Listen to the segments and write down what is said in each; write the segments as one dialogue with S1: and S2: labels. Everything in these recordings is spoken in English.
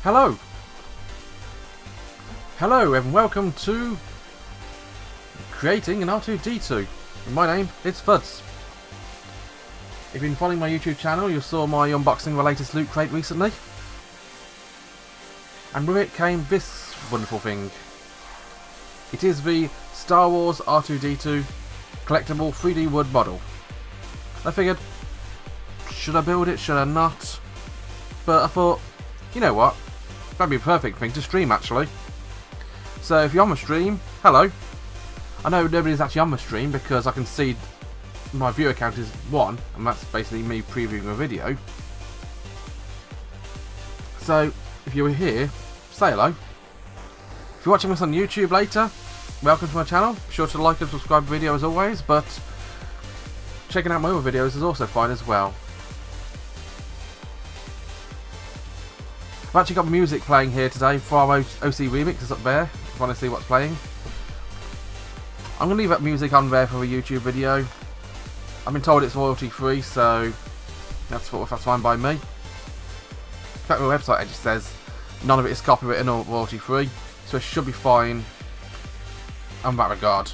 S1: Hello! Hello and welcome to creating an R2-D2. My name is Fudce. If you've been following my YouTube channel, you saw my unboxing of the latest LootCrate recently. And with it came this wonderful thing. It is the Star Wars R2-D2 collectible 3D wood model. I figured, should I build it, should I not? But I thought, you know what? That'd be a perfect thing to stream actually. So if you're on the stream, hello. I know nobody's actually on the stream because I can see my viewer count is 1, and that's basically me previewing a video. So if you were here, say hello. If you're watching this on YouTube later, welcome to my channel. Be sure to like and subscribe to the video as always, but checking out my other videos is also fine as well. I've actually got music playing here today for our OC remix. It's up there if you want to see what's playing. I'm going to leave that music on there for a YouTube video. I've been told it's royalty free, so that's fine by me. In fact, my website actually says none of it is copywritten or royalty free, so it should be fine in that regard.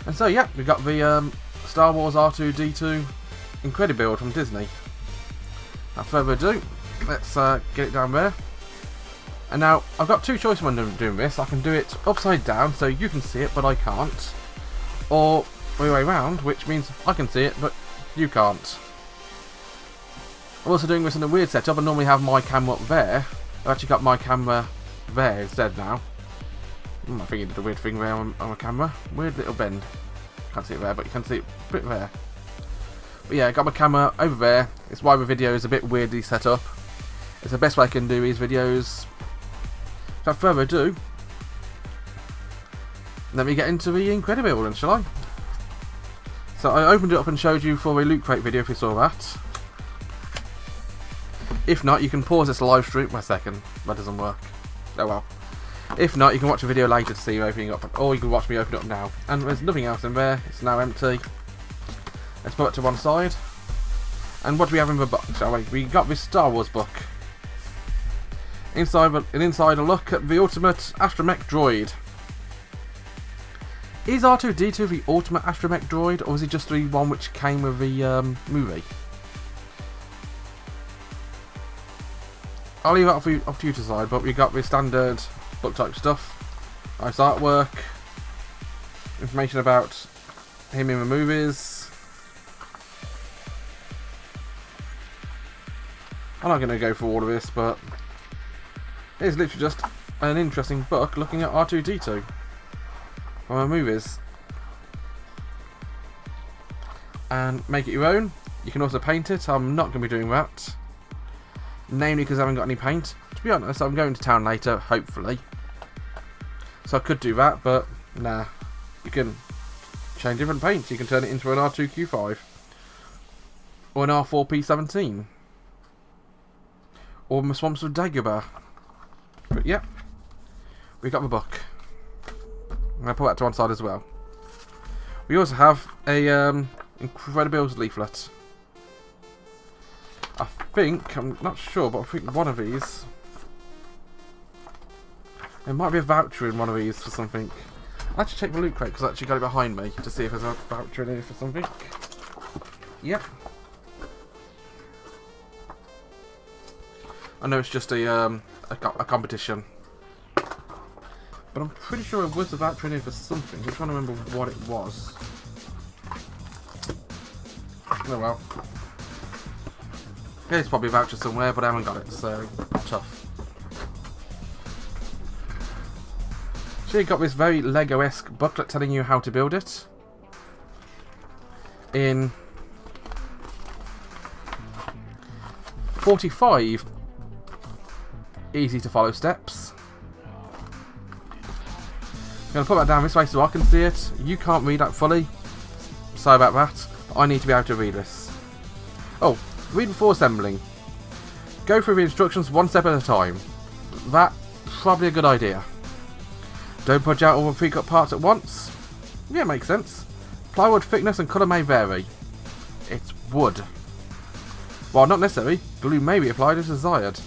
S1: And so yeah, we've got the Star Wars R2-D2 IncrediBuild from Disney. Without further ado, let's get it down there. And now, I've got two choices when I'm doing this. I can do it upside down, so you can see it, but I can't. Or the other way around, which means I can see it, but you can't. I'm also doing this in a weird setup. I normally have my camera up there. I've actually got my camera there instead now. I think you did a weird thing there on my camera. Weird little bend. Can't see it there, but you can see it a bit there. But yeah, I got my camera over there. It's why the video is a bit weirdly set up. It's the best way I can do these videos. Without further ado, let me get into the IncrediBuild then, shall I? So I opened it up and showed you for a LootCrate video if you saw that. If not, you can pause this live stream. Wait a second, that doesn't work. Oh well. If not, you can watch a video later to see you opening up, or you can watch me open it up now. And there's nothing else in there, it's now empty. Let's put it to one side. And what do we have in the box, shall we? We got this Star Wars book. Inside a look at the ultimate astromech droid. Is R2-D2 the ultimate astromech droid, or is it just the one which came with the movie? I'll leave that up to you to decide, but we got the standard book type stuff. Nice artwork. Information about him in the movies. I'm not going to go through all of this, but it's literally just an interesting book looking at R2-D2 from the movies. And make it your own. You can also paint it. I'm not going to be doing that. Namely because I haven't got any paint. To be honest, I'm going to town later, hopefully. So I could do that, but nah. You can change different paints. You can turn it into an R2Q5. Or an R4P17. Or the Swamps of Dagobah. But yeah, we got the book. I'm going to put that to one side as well. We also have a IncrediBuilds leaflet. I'm not sure, but I think one of these, there might be a voucher in one of these for something. I'll actually check the LootCrate because I actually got it behind me to see if there's a voucher in it for something. Yep. I know it's just a competition, but I'm pretty sure it was a voucher in here for something. I'm trying to remember what it was. Oh well. There's probably a voucher somewhere, but I haven't got it, so tough. So you got this very Lego-esque booklet telling you how to build it in 45 easy to follow steps. I'm going to put that down this way so I can see it. You can't read that fully. Sorry about that. But I need to be able to read this. Oh, read before assembling. Go through the instructions one step at a time. That's probably a good idea. Don't punch out all the pre-cut parts at once. Yeah, makes sense. Plywood thickness and colour may vary. It's wood. While not necessary, glue may be applied as desired.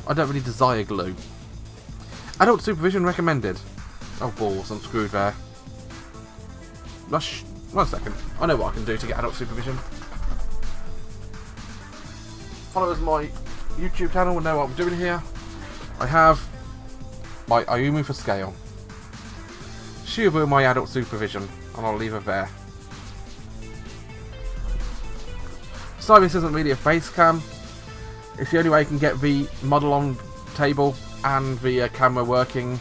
S1: I don't really desire glue. Adult supervision recommended. Oh balls, I'm screwed there. Rush. 1 second. I know what I can do to get adult supervision. Followers of my YouTube channel will know what I'm doing here. I have my Ayumu for scale. She will be my adult supervision, and I'll leave her there. So this isn't really a face cam. It's the only way I can get the model on table and the camera working.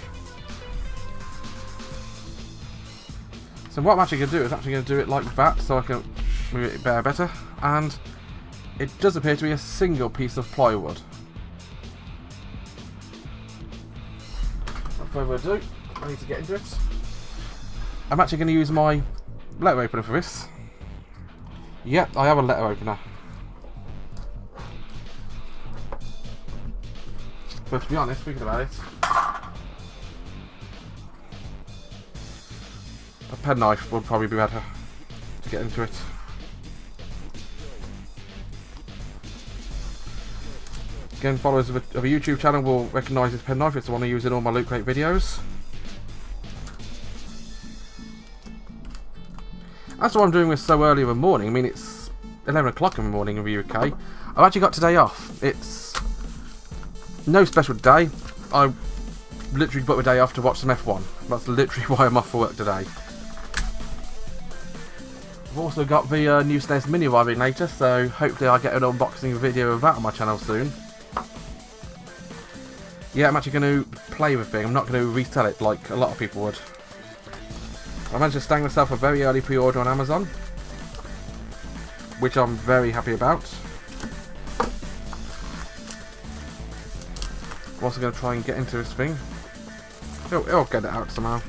S1: So what I'm actually going to do is actually going to do it like that, so I can move it better. And it does appear to be a single piece of plywood. Without further ado, I need to get into it. I'm actually going to use my letter opener for this. Yep, I have a letter opener. But to be honest, thinking about it, a penknife would probably be better to get into it. Again, followers of a YouTube channel will recognise this penknife. It's the one I use in all my LootCrate videos. That's why I'm doing this so early in the morning. I mean, it's 11 o'clock in the morning in the UK. I've actually got today off. It's no special day. I literally booked a day off to watch some F1. That's literally why I'm off for work today. I've also got the new SNES Mini arriving later, so hopefully I'll get an unboxing video of that on my channel soon. Yeah, I'm actually going to play the thing. I'm not going to resell it like a lot of people would. I managed to stang myself a very early pre-order on Amazon, which I'm very happy about. I'm also going to try and get into this thing. It'll get it out somehow.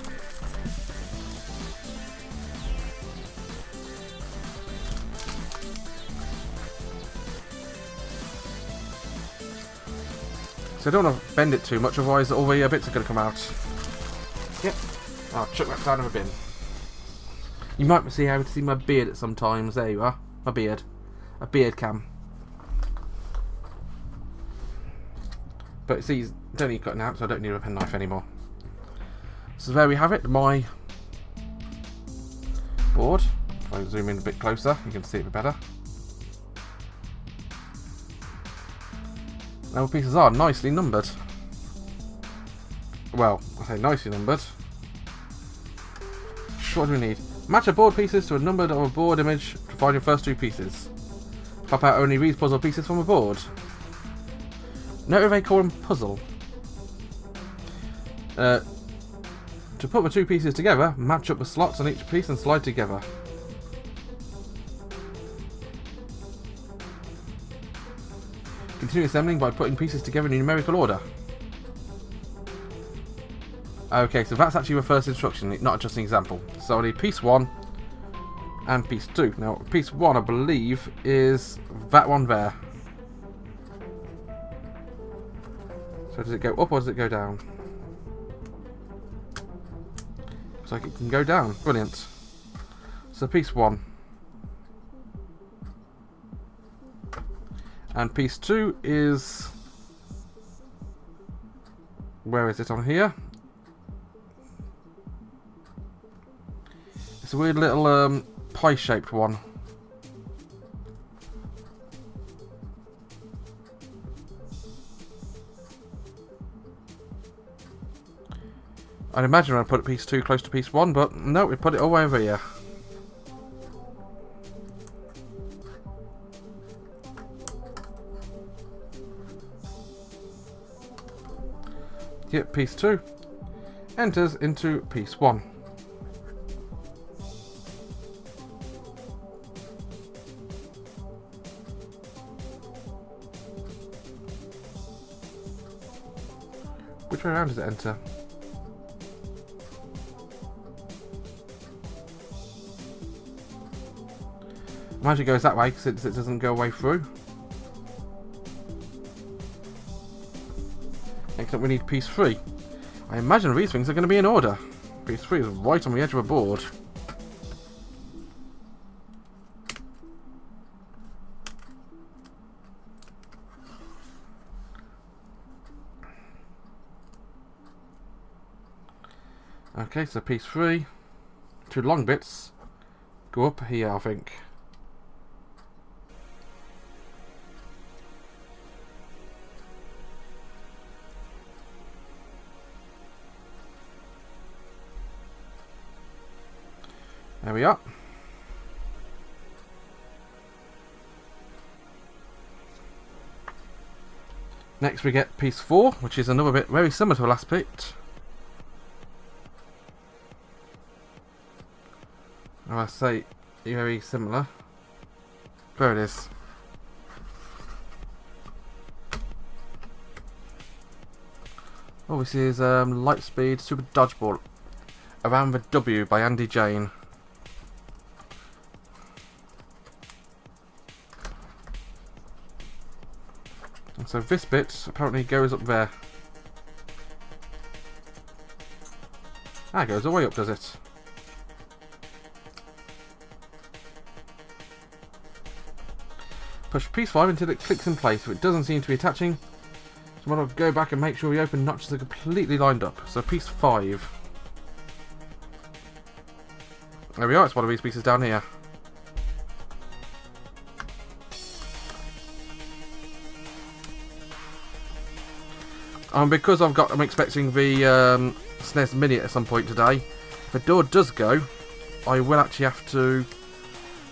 S1: So I don't want to bend it too much, otherwise all the bits are going to come out. Yep. I'll chuck that down in a bin. You might be able to see my beard at some times. There you are. My beard. A beard cam. But see, don't need cutting out, so I don't need a penknife anymore. So there we have it, my board. If I zoom in a bit closer, you can see it a bit better. Now the pieces are nicely numbered. Well, I say nicely numbered. So what do we need? Match the board pieces to a numbered or a board image to find your first 2 pieces. Pop out only these puzzle pieces from a board. Note if they call them puzzle. To put the 2 pieces together, match up the slots on each piece and slide together. Continue assembling by putting pieces together in numerical order. Okay, so that's actually the first instruction, not just an example. So I need piece 1 and piece 2. Now, piece 1, I believe, is that one there. So does it go up or does it go down? Looks like it can go down. Brilliant. So piece 1. And piece 2 is... where is it on here? It's a weird little pie-shaped one. I'd imagine I'd put piece 2 close to piece 1, but no, we put it all the way over here. Yep, piece 2 enters into piece 1. Which way around does it enter? Imagine it goes that way since it doesn't go away through. Next up we need piece 3. I imagine these things are going to be in order. Piece 3 is right on the edge of the board. Okay, so piece 3. 2 long bits go up here, I think. There we are. Next we get piece 4, which is another bit very similar to the last bit. I say very similar. There it is. Oh, this is Lightspeed Super Dodgeball Around the W by Andy Jane. And so this bit apparently goes up there. Ah, it goes all the way up, does it? Push piece 5 until it clicks in place. If it doesn't seem to be attaching, so I'm going to go back and make sure the open notches are completely lined up. So piece 5. There we are, it's one of these pieces down here. Because I'm expecting the SNES Mini at some point today. If the door does go, I will actually have to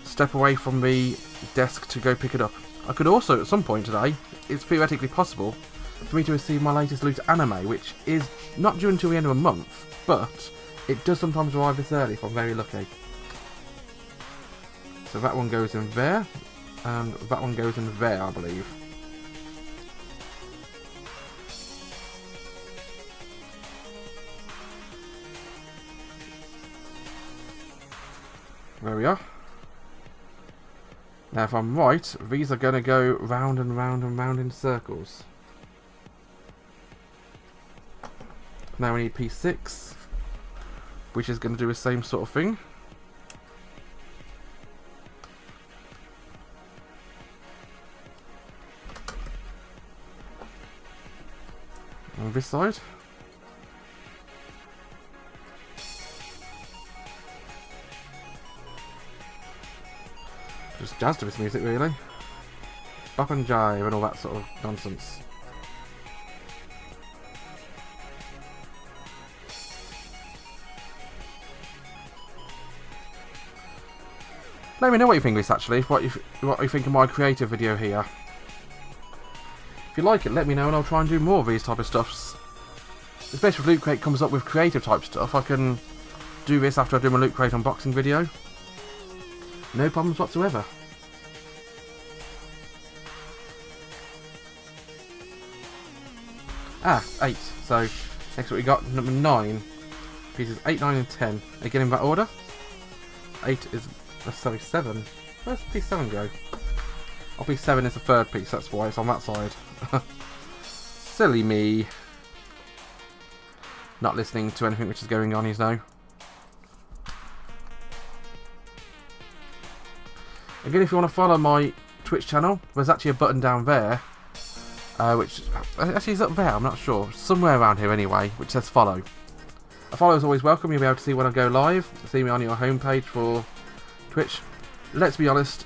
S1: step away from the desk to go pick it up. I could also, at some point today, it's theoretically possible for me to receive my latest Loot anime, which is not due until the end of a month, but it does sometimes arrive this early if I'm very lucky. So that one goes in there, and that one goes in there, I believe. There we are. Now if I'm right, these are going to go round and round and round in circles. Now we need piece 6, which is going to do the same sort of thing. On this side. Just jazz to this music, really. Bop and jive and all that sort of nonsense. Let me know what you think of this, actually, what you think of my creative video here. If you like it, let me know and I'll try and do more of these type of stuffs. Especially if LootCrate comes up with creative type stuff, I can do this after I do my LootCrate unboxing video. No problems whatsoever. Ah, 8. So, next what we got, number 9. Pieces 8, 9 and 10. Again in that order. 8 is, sorry, 7. Where's piece 7 go? Oh, piece 7 is the third piece, that's why it's on that side. Silly me. Not listening to anything which is going on, you know. Again, if you want to follow my Twitch channel, there's actually a button down there, which actually is up there, I'm not sure, somewhere around here anyway, which says follow. A follow is always welcome. You'll be able to see when I go live, see me on your homepage for Twitch. Let's be honest,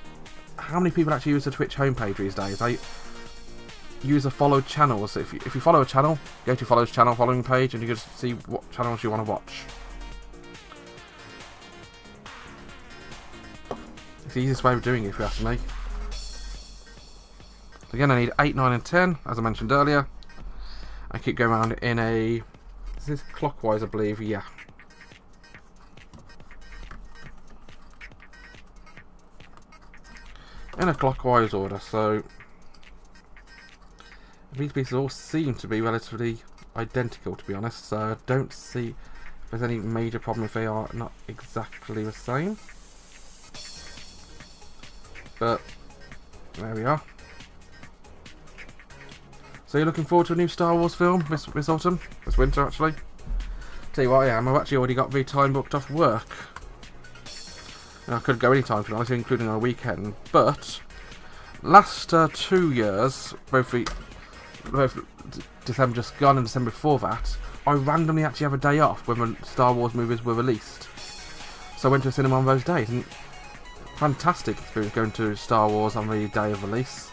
S1: how many people actually use the Twitch homepage these days? I use a followed channel, so if you follow a channel, go to followed channel following page and you can see what channels you want to watch. It's the easiest way of doing it, if you ask me. Again, I need 8, 9 and 10, as I mentioned earlier. I keep going around in a... Is this clockwise, I believe? Yeah. In a clockwise order, so... These pieces all seem to be relatively identical, to be honest, so I don't see if there's any major problem if they are not exactly the same. But there we are. So you're looking forward to a new Star Wars film this autumn? This winter, actually? Tell you what I am, I've actually already got the time booked off work. And I could go any time, to be honest, including on a weekend. But last 2 years, both December just gone and December before that, I randomly actually have a day off when the Star Wars movies were released. So I went to a cinema on those days, and fantastic experience going to Star Wars on the day of release.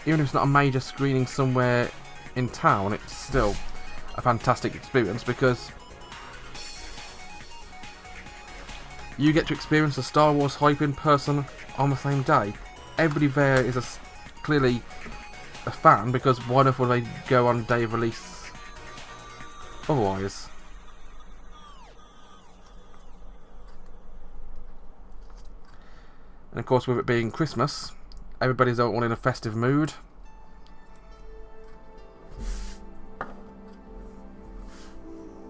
S1: Even if it's not a major screening somewhere in town, it's still a fantastic experience because you get to experience the Star Wars hype in person on the same day. Everybody there is clearly a fan, because why on earth would they go on day of release otherwise? And of course, with it being Christmas, everybody's all in a festive mood.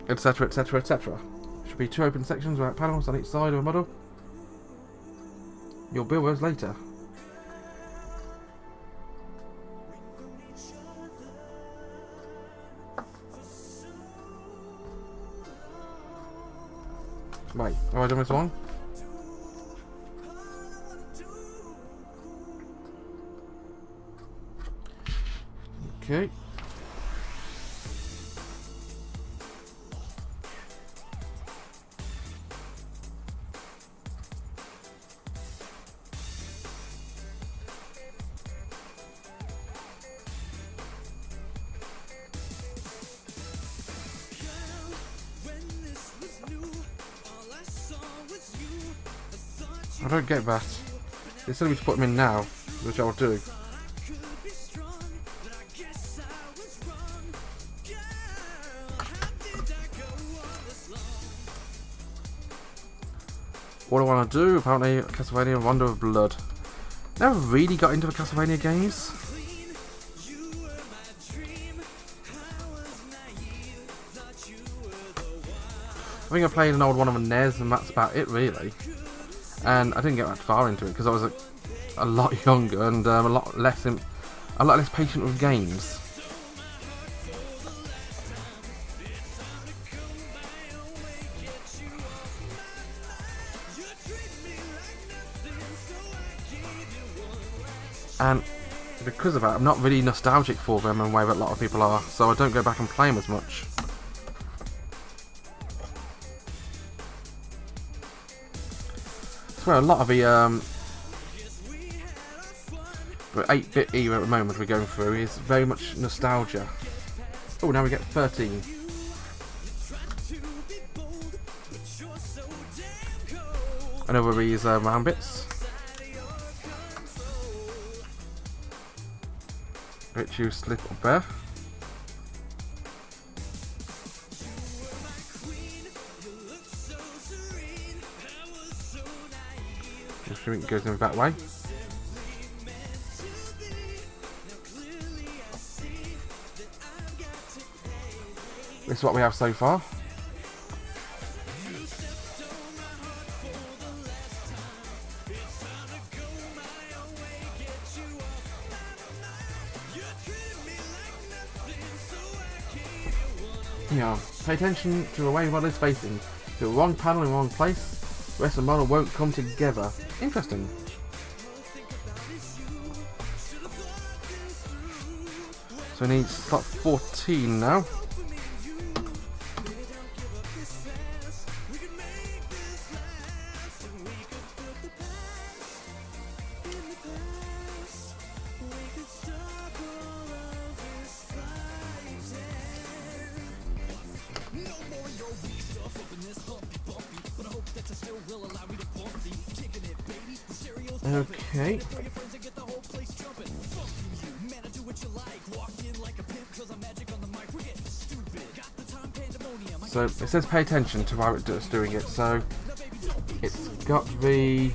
S1: Etc, etc, etc. Should be 2 open sections without panels on each side of a model. You'll build those later. Wait, have I done this one? Okay. I don't get that. They said we to put them in now, which I'll do. What do I want to do? Apparently Castlevania Wonder of Blood. Never really got into the Castlevania games. I think I played an old one on the NES and that's about it really. And I didn't get that far into it because I was a lot younger and a lot less patient with games. And because of that, I'm not really nostalgic for them in the way that a lot of people are, so I don't go back and play them as much. Well, a lot of the 8-bit era at the moment we're going through is very much nostalgia. Oh, now we get 13. Another of these round bits. Which you slip up there. It goes in that way. This is what we have so far. Yeah, pay attention to the way the model is facing. If the wrong panel in the wrong place, the rest of the model won't come together. Interesting. So we need slot 14 now. Okay. So it says pay attention to how it's doing it. So it's got the...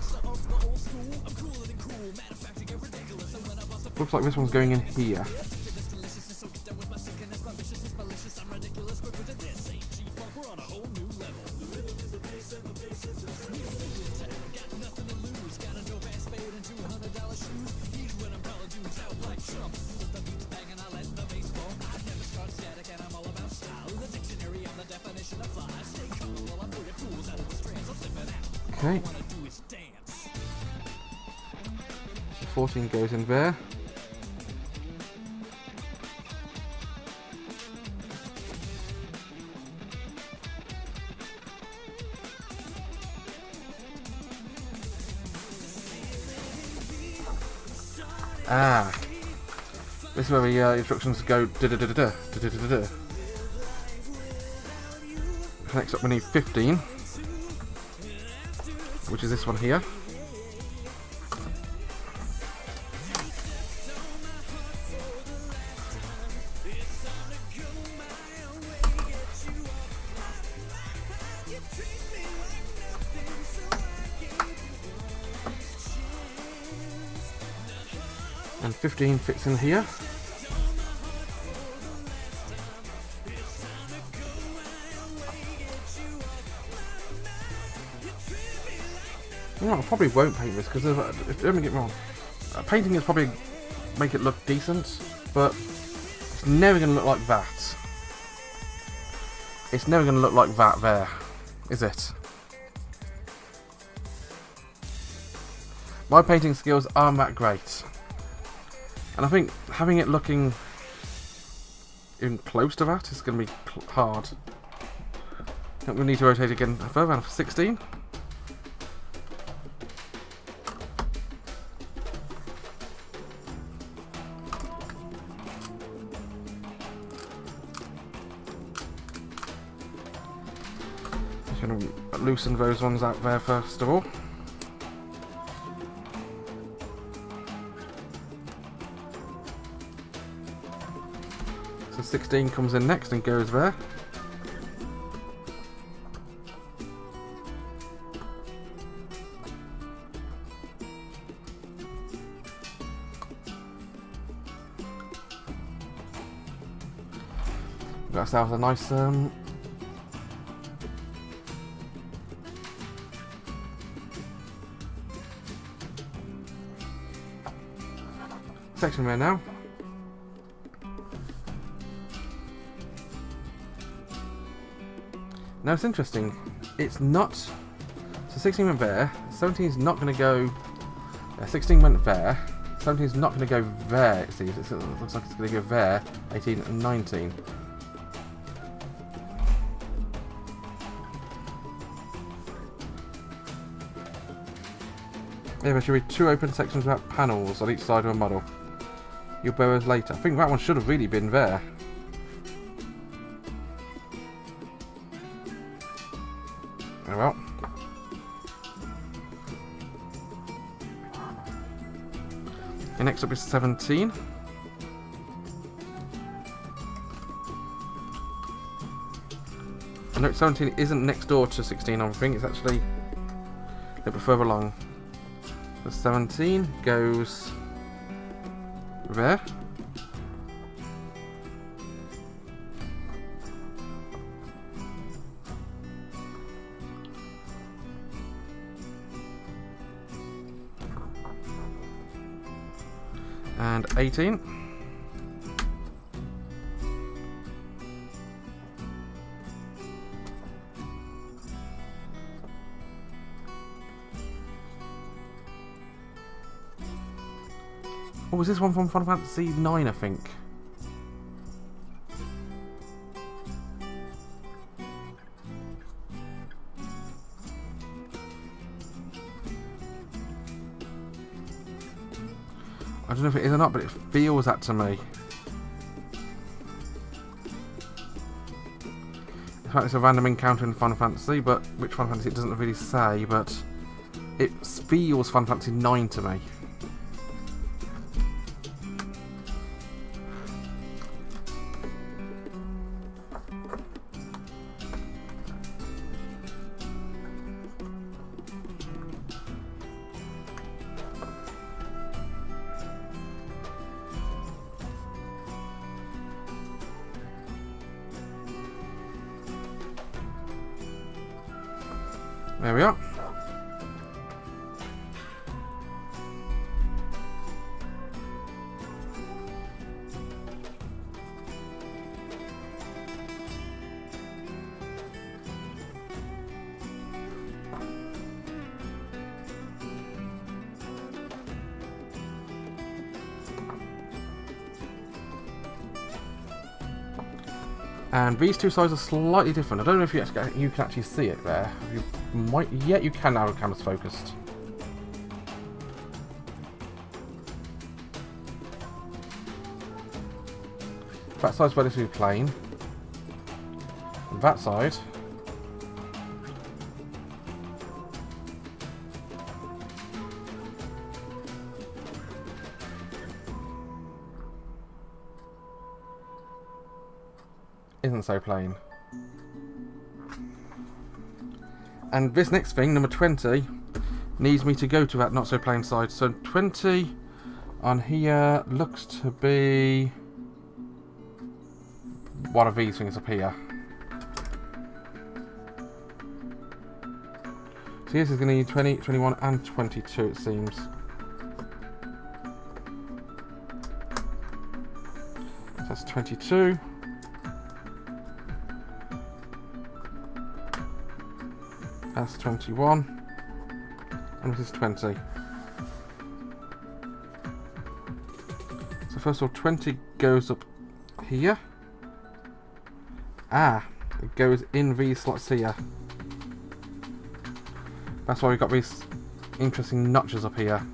S1: Looks like this one's going in here. Okay. 14 goes in there. Ah. This is where the instructions go da-da-da-da-da, da-da-da-da-da. Next up we need 15, which is this one here. And 15 fits in here. You know, I probably won't paint this because don't get me wrong, painting is probably make it look decent, but it's never going to look like that. It's never going to look like that there, is it? My painting skills aren't that great. And I think having it looking even close to that is going to be hard. I think we need to rotate again further, and for 16. Just going to loosen those ones out there first of all. So 16 comes in next and goes there. Got ourselves a nice section there now. Now it's interesting, it's not, so 16 went there, 17 is not going to go, 16 went there, 17 is not going to go there, it seems, it looks like it's going to go there, 18 and 19. Yeah, there should be 2 open sections without panels on each side of a model. You'll bear those later. I think that one should have really been there. Oh well. Okay, next up is 17. And note 17 isn't next door to 16, I think it's actually a little bit further along. So 17 goes there. And 18. Oh, was this one from Final Fantasy 9, I think? I don't know if it is or not, but it feels that to me. In fact, it's a random encounter in Final Fantasy, but which Final Fantasy it doesn't really say, but it feels Final Fantasy 9 to me. There we are. And these two sides are slightly different. I don't know if you can actually see it there. You might, yeah, you can now. The camera's focused. That side's relatively plain. And that side isn't so plain. And this next thing, number 20, needs me to go to that not so plain side. So 20 on here looks to be one of these things up here. So this is going to need 20, 21 and 22 it seems. So that's 22. That's 21. And this is 20. So first of all, 20 goes up here. Ah, it goes in these slots here. That's why we've got these interesting notches up here.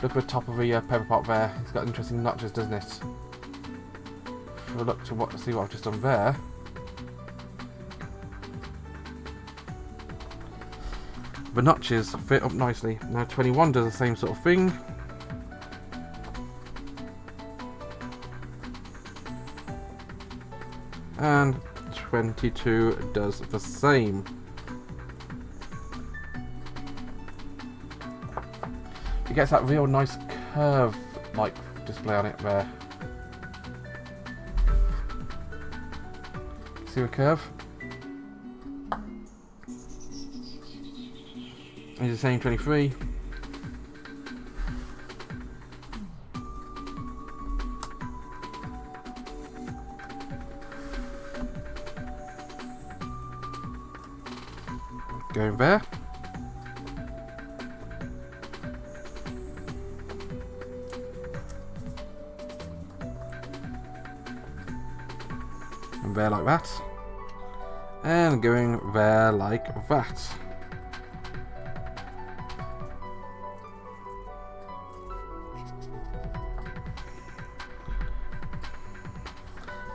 S1: Look at the top of the paper pot there. It's got interesting notches, doesn't it? If we look to see what I've just done there. The notches fit up nicely. Now 21 does the same sort of thing. And 22 does the same. It gets that real nice curve like display on it there. See the curve? It's the same 23. Going there. And there like that. And going there like that.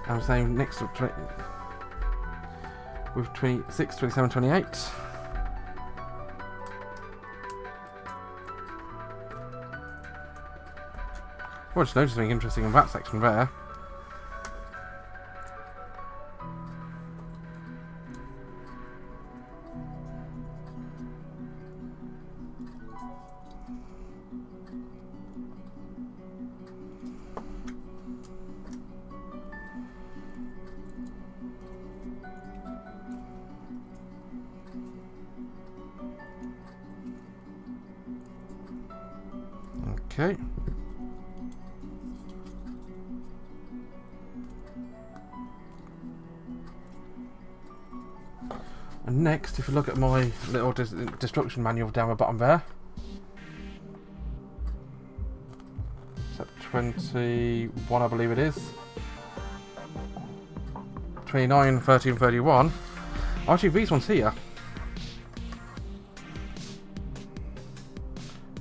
S1: I'm saying next to 20, with 26, 27, 28. Oh, I just noticed something interesting in that section there. Okay. And next, if you look at my little destruction manual down the bottom there, it's at 21, I believe it is. 29, 30, and 31. Actually, these ones here.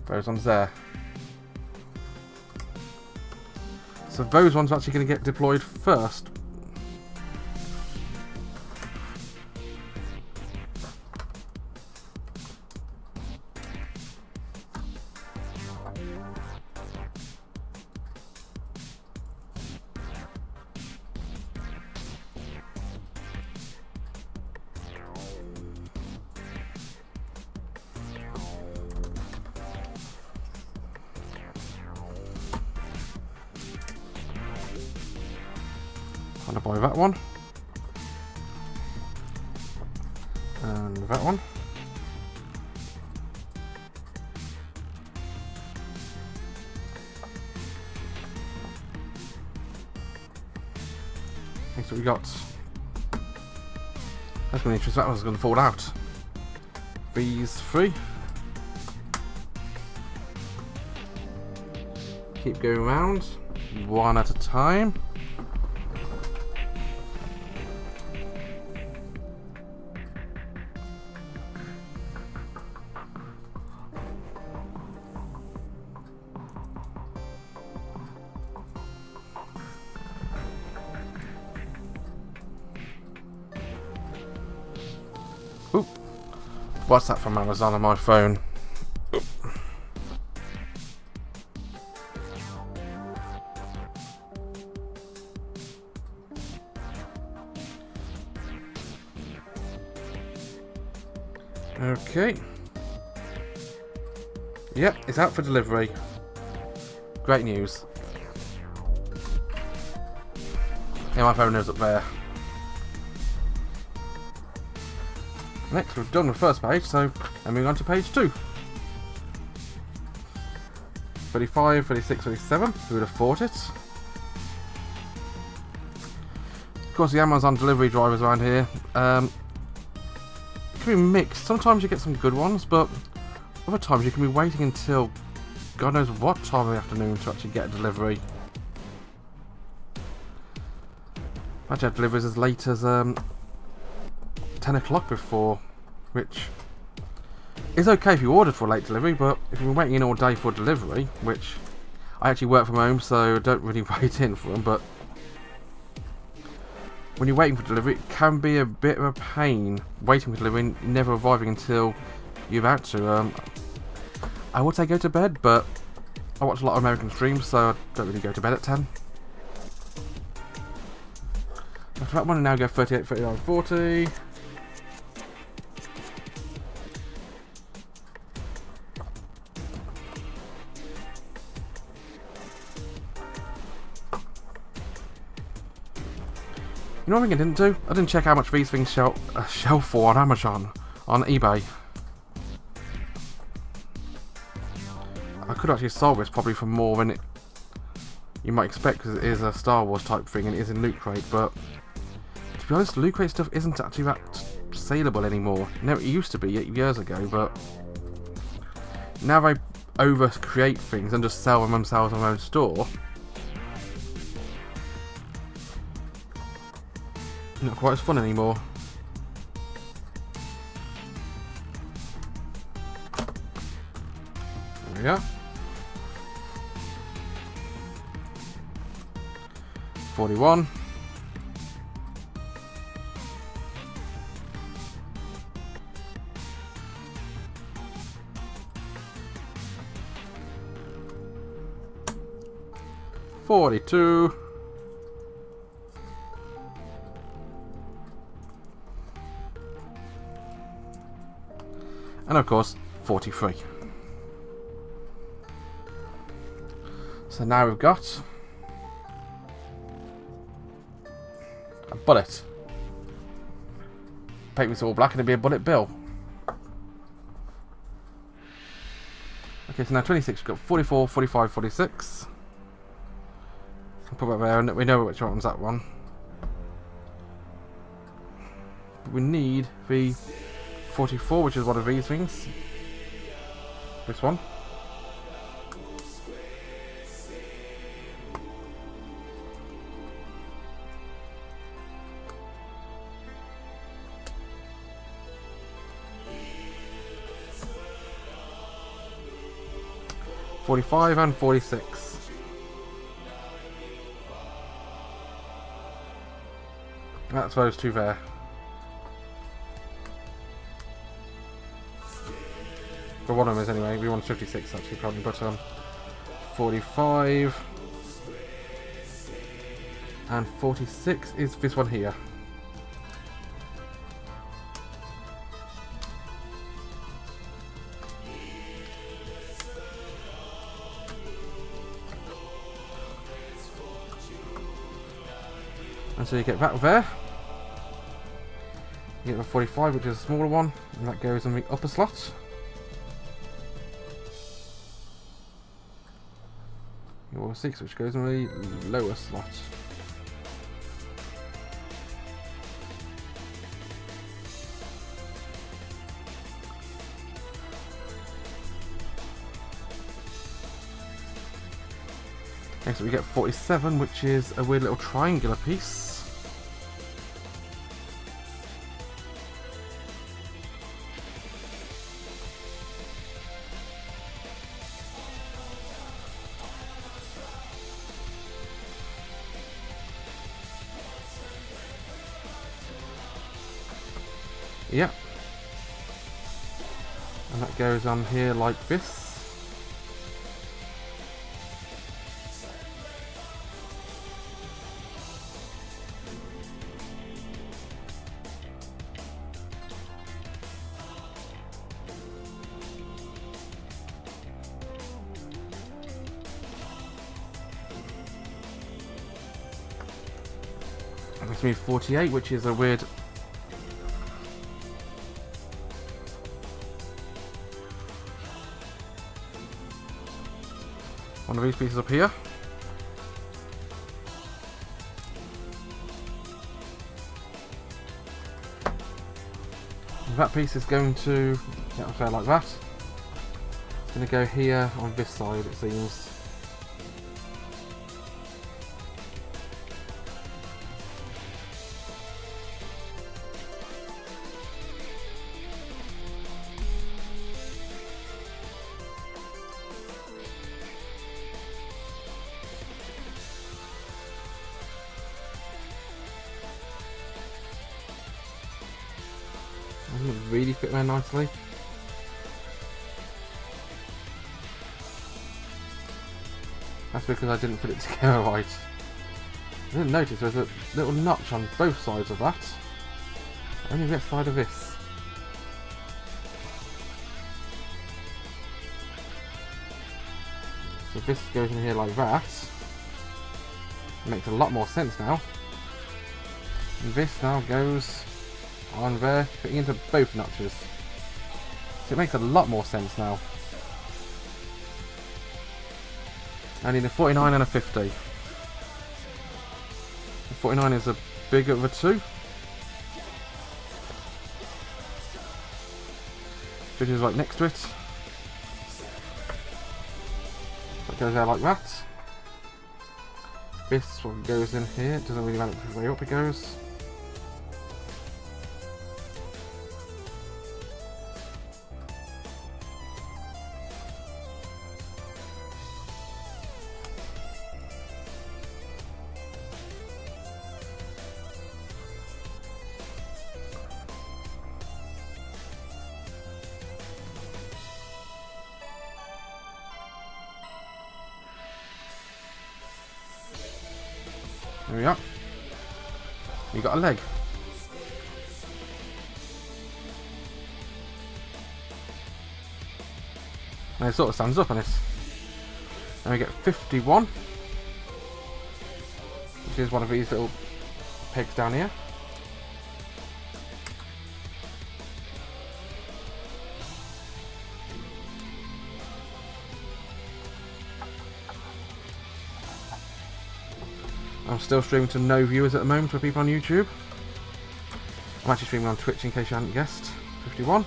S1: Those ones there. So those ones are actually going to get deployed first. I'm going to buy that one. And that one. Next what we got. That's going to be interesting. That one's going to fall out. These three. Keep going around. One at a time. Oop. What's that from Amazon on my phone? Oop. Okay. Yep, it's out for delivery. Great news. Yeah, my phone is up there. Next, we've done the first page, so I'm moving on to page 2. 35, 36, 37. Who would have thought it? Of course, the Amazon delivery drivers around here can be mixed. Sometimes you get some good ones, but other times you can be waiting until God knows what time of the afternoon to actually get a delivery. I've had deliveries as late as 10 o'clock before, which is okay if you ordered for a late delivery, but if you've been waiting in all day for delivery, which I actually work from home, so I don't really wait in for them, but when you're waiting for delivery, it can be a bit of a pain waiting for delivery and never arriving until you're about to. I would say go to bed, but I watch a lot of American streams, so I don't really go to bed at 10. After that one, I now go 38, 39, 40. You know what I didn't do? I didn't check how much these things sell for on Amazon, on eBay. I could actually solve this probably for more than you might expect, because it is a Star Wars type thing and it is in LootCrate, but to be honest, LootCrate stuff isn't actually that saleable anymore. No, it used to be years ago, but now they over-create things and just sell them themselves on their own store. Not quite as fun anymore. There we are. 41. $42. And of course, 43. So now we've got a bullet. Paint this all black and it'll be a bullet bill. Okay, so now 26, we've got 44, 45, 46. I'll put that there and we know which one's that one. But we need the 44, which is one of these things. This one. $45 and $46. That's those two there. But one of them is anyway. We want 56 actually probably, but 45 and 46 is this one here. And so you get that there. You get the 45, which is a smaller one, and that goes in the upper slot. Or 6, which goes in the lower slot. Next we get 47, which is a weird little triangular piece. Yeah. And that goes on here like this. That gives me 48, which is a weird... one of these pieces up here. And that piece is going to, yeah, I'll say like that. It's going to go here on this side, it seems. Doesn't really fit there nicely. That's because I didn't put it together right. I didn't notice there's a little notch on both sides of that. Only this side of this. So this goes in here like that. It makes a lot more sense now. And this now goes on there, fitting into both notches. So it makes a lot more sense now. I need a 49 and a 50. The 49 is a bigger of the two. 50 is right next to it. That goes there like that. This one goes in here, it doesn't really matter which way up it goes. There we are. You got a leg. And it sort of stands up on it. And we get 51, which is one of these little pegs down here. I'm still streaming to no viewers at the moment for people on YouTube. I'm actually streaming on Twitch in case you hadn't guessed. 51.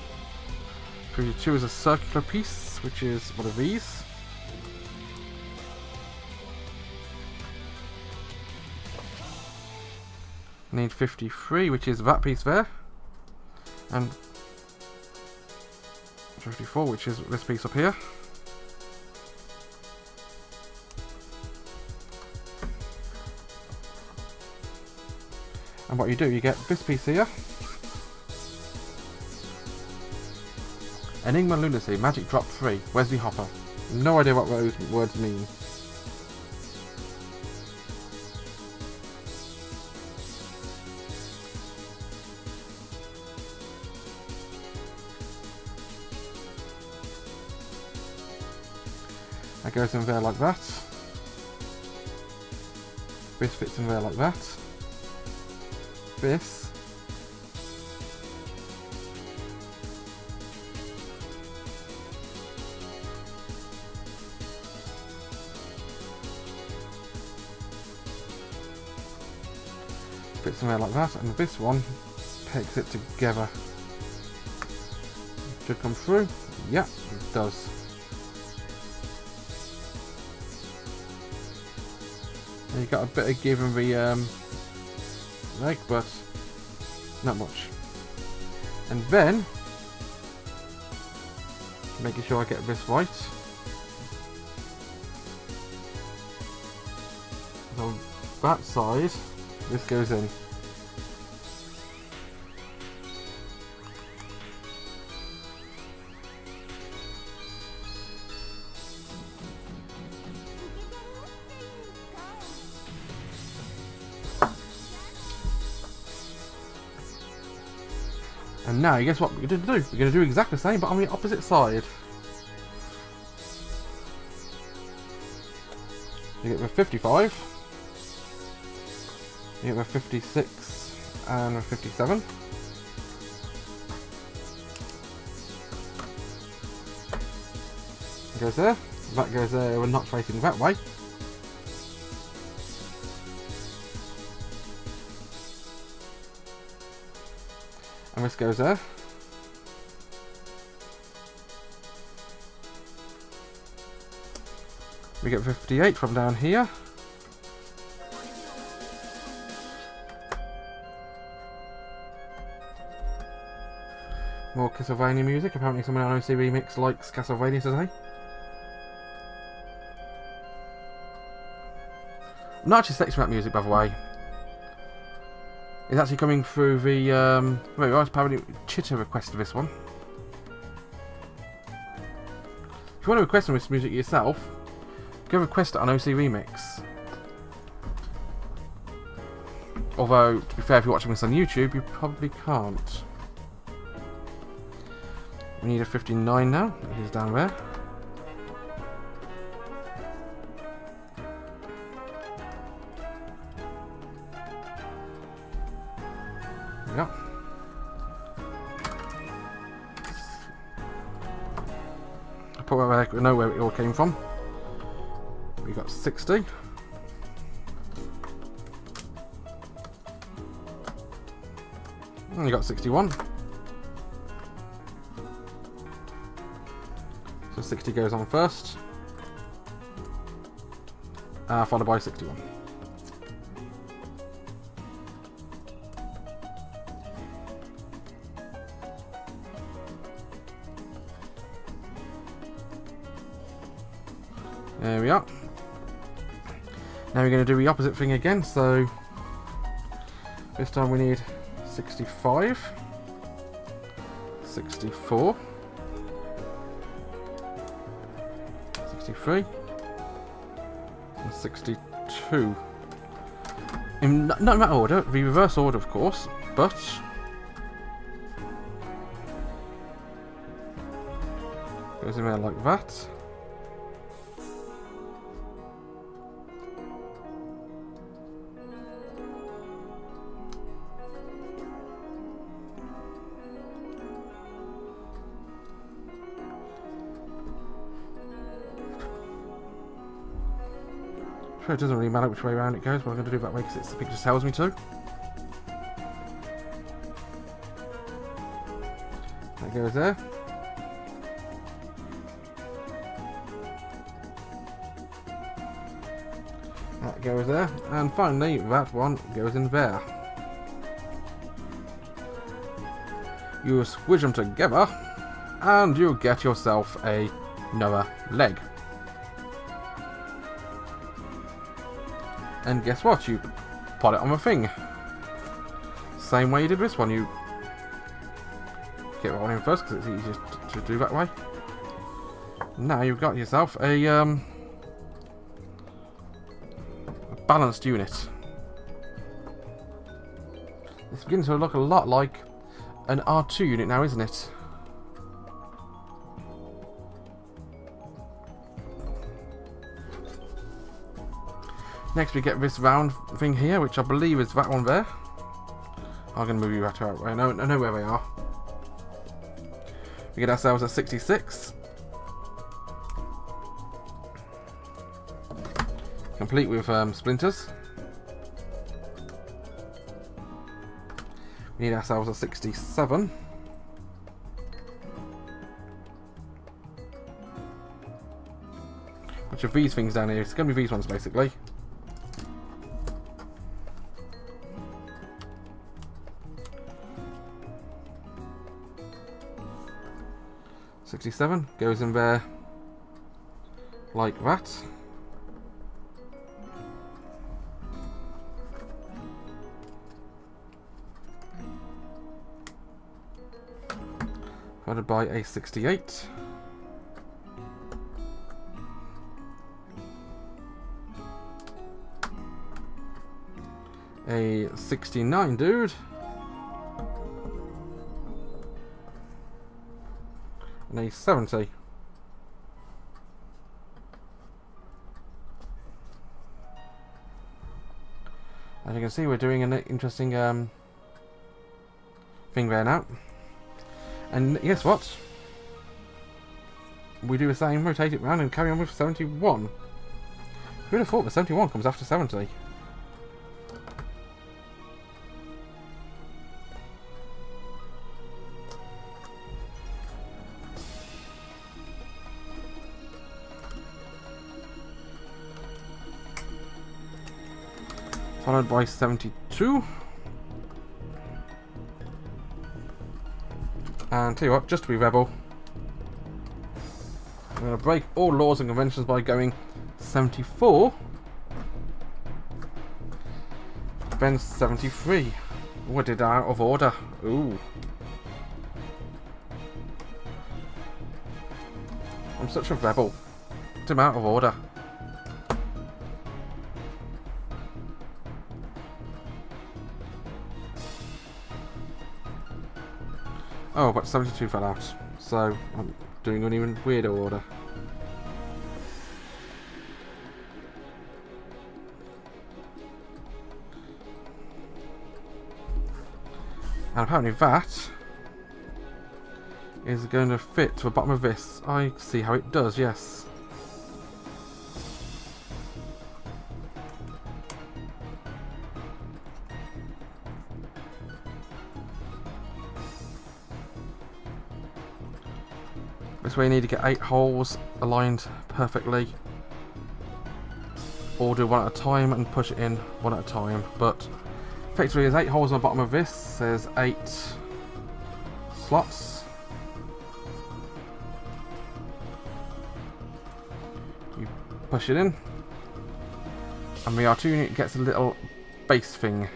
S1: 52 is a circular piece, which is one of these. I need 53, which is that piece there. And 54, which is this piece up here. And what you do, you get this piece here. Enigma Lunacy, Magic Drop 3, Wesley Hopper. No idea what those words mean. That goes in there like that. This fits in there like that. This fits in there like that, and this one pegs it together. Should come through. Yeah, it does. And you got a bit of give in the leg, but not much. And then making sure I get this right. So that side, this goes in. And now, guess what we're going to do? We're going to do exactly the same, but on the opposite side. You get the 55. You get the 56 and the 57. Goes there. That goes there. We're not facing that way. And this goes there. We get 58 from down here. More Castlevania music. Apparently someone on OC Remix likes Castlevania today. I'm not actually selecting that music, by the way. It's actually coming through the wait, I was apparently Chitter requested this one. If you want to request this music yourself, go request it on OC Remix. Although, to be fair, if you're watching this on YouTube, you probably can't. We need a 59 now. He's down there. Yeah. I put where I know where it all came from. We got 60. And you got 61. So 60 goes on first. Followed by 61. There we are. Now we're going to do the opposite thing again, so this time we need 65, 64, 63, and 62. Not in that order, the reverse order of course, but goes in there like that. It doesn't really matter which way around it goes, but I'm going to do it that way because the picture tells me to. That goes there. That goes there. And finally, that one goes in there. You squish them together, and you get yourself another leg. And guess what? You put it on the thing. Same way you did this one. You get that one in first because it's easier to do that way. Now you've got yourself a balanced unit. It's beginning to look a lot like an R2 unit now, isn't it? Next we get this round thing here, which I believe is that one there. I'm going to move you right out. I know where they are. We get ourselves a 66. Complete with splinters. We need ourselves a 67. Which of these things down here? It's going to be these ones basically. $67 goes in there like that. Followed by a 68. A 69, dude. need 70. As you can see, we're doing an interesting thing there now. And guess what? We do the same, rotate it round and carry on with 71. Who would have thought that 71 comes after 70? Followed by 72. And tell you what, just to be rebel, I'm going to break all laws and conventions by going 74. Then 73. What did I out of order? Ooh. I'm such a rebel. Did him out of order. Oh, but 72 fell out, so I'm doing an even weirder order. And apparently that is going to fit to the bottom of this. I see how it does, yes. This way you need to get 8 holes aligned perfectly, or do one at a time and push it in one at a time. But effectively there's 8 holes on the bottom of this, there's 8 slots. You push it in, and the R2 unit gets a little base thing.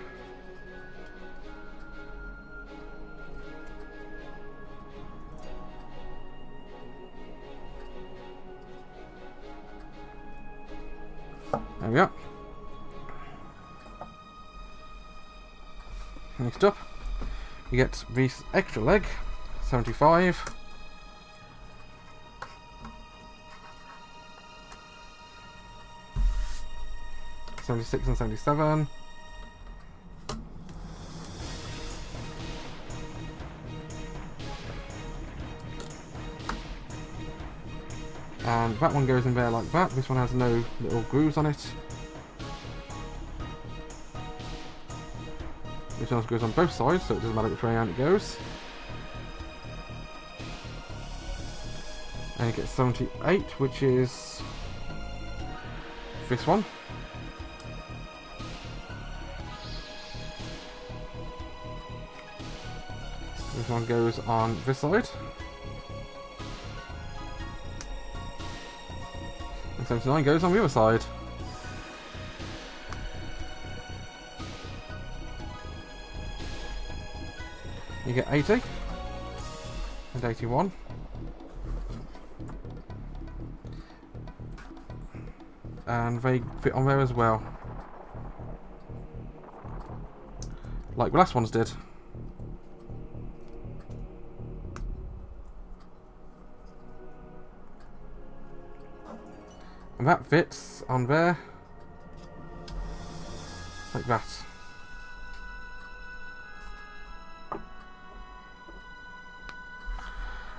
S1: There we go. Next up, you get this extra leg, 75. And 77. And that one goes in there like that. This one has no little grooves on it. This one goes on both sides, so it doesn't matter which way around it goes. And you get 78, which is this one. This one goes on this side. And 79 goes on the other side. You get 80 and 81. And they fit on there as well, like the last ones did. And that fits on there like that.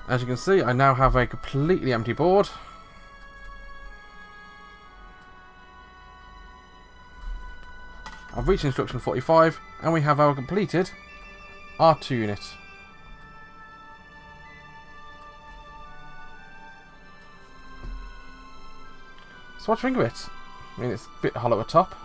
S1: As you can see, I now have a completely empty board. I've reached instruction 45, and we have our completed R2 unit. So what do you think of it? I mean, it's a bit hollow at the top.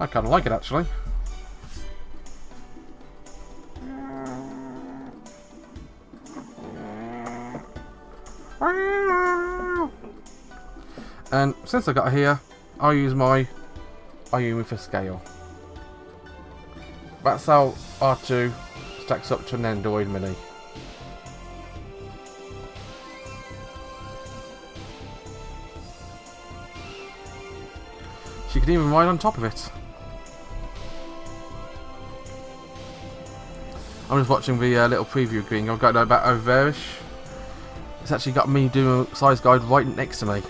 S1: I kind of like it, actually. And since I got it here, I'll use my Ayumi for scale. That's how R2 stacks up to an Android Mini. can even ride on top of it. I'm just watching the little preview screen. I've got to know about Overish. It's actually got me doing a size guide right next to me.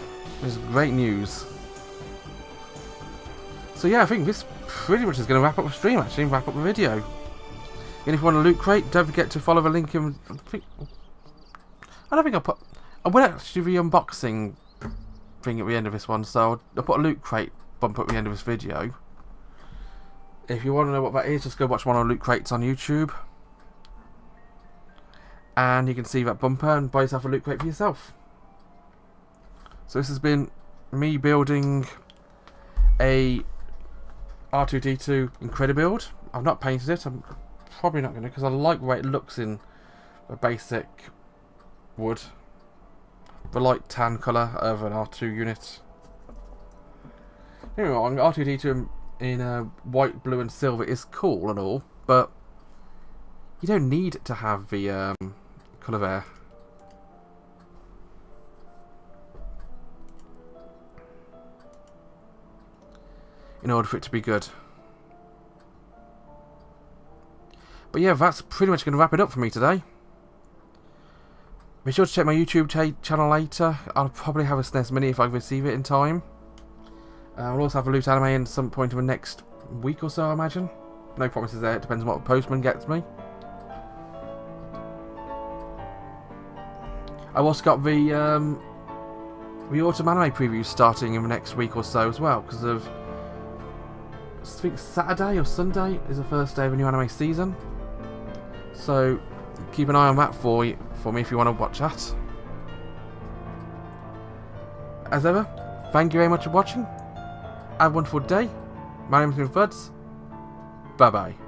S1: It's great news. So yeah, I think this pretty much is going to wrap up the stream actually, and wrap up the video. And if you want a Loot Crate, don't forget to follow the link in... I don't think I'll put... I will actually do the unboxing thing at the end of this one, so I'll put a Loot Crate bump at the end of this video. If you want to know what that is, just go watch one of the Loot Crates on YouTube. And you can see that bumper and buy yourself a Loot Crate for yourself. So this has been me building a R2-D2 IncrediBuild. I've not painted it. I'm probably not going to, because I like the way it looks in the basic wood. The light tan colour of an R2 unit. Anyway, R2-D2 in white, blue and silver is cool and all, but you don't need to have the colour there. In order for it to be good. But yeah, that's pretty much going to wrap it up for me today. Be sure to check my YouTube channel later. I'll probably have a SNES Mini if I receive it in time. We'll also have a Loot Anime in some point in the next week or so, I imagine. No promises there, it depends on what the postman gets me. I've also got the autumn anime previews starting in the next week or so as well, because of... I think Saturday or Sunday is the first day of a new anime season. So keep an eye on that for me if you want to watch that. As ever, thank you very much for watching. Have a wonderful day. My name is Fudce. Bye bye.